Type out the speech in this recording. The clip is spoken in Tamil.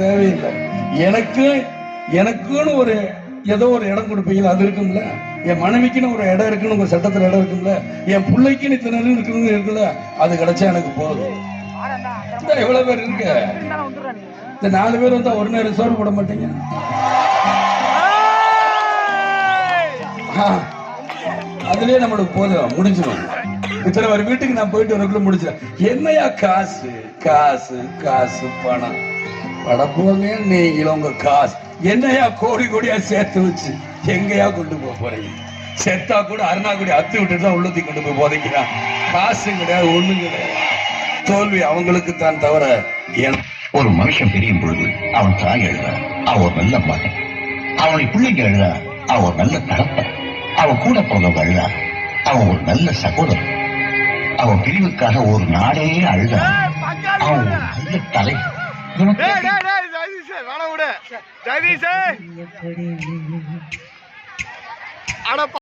தேவையில்லை. எனக்குன்னு ஒரு ஏதோ ஒரு இடம் கொடுப்பீங்களா, அது இருக்கும்ல. என் மனைவிக்குன்னு ஒரு இடம் இருக்குன்னு உங்க சட்டத்துல இடம் இருக்கும்ல. என் பிள்ளைக்குன்னு இத்தனை இருக்குன்னு இருக்குல்ல, அது கிடைச்சா எனக்கு போதும். எவ்வளவு பேர் இருக்கு? இந்த 4 பேர் வந்தா ஒரு நேரம் சோறு போட மாட்டீங்க. அதுலயே நம்மளுக்கு போதும், முடிஞ்சிடும். இத்தனை ஒரு வீட்டுக்கு நான் போயிட்டு வரக்குள்ள முடிச்சேன். என்னையா காசு காசு காசு பணம் படப்போங்க. நீங்களும் உங்க காசு என்னையா கோடி கோடியா சேர்த்து வச்சு எங்கயா கொண்டு போறீங்க? செத்தா கூட அருணாக்குடி அத்து விட்டுட்டு தான் உள்ளத்தி கொண்டு போய் போதைக்கிறான். காசு கிடையாது, ஒண்ணும் கிடையாது. தோல்வி அவங்களுக்கு தான் தவிர. ஒரு மனுஷன் பிரியும் பொழுது அவன் தாய் எழுத அவன் ஒரு நல்ல மகன், அவனை பிள்ளைங்க எழுத அவன் ஒரு நல்ல தகப்பன், அவன் கூட பிறந்தவங்க அழுத அவன் ஒரு நல்ல சகோதரன், அவன் பிரிவுக்காக ஒரு நாடே அழுத அவன் ஒரு நல்ல தலை.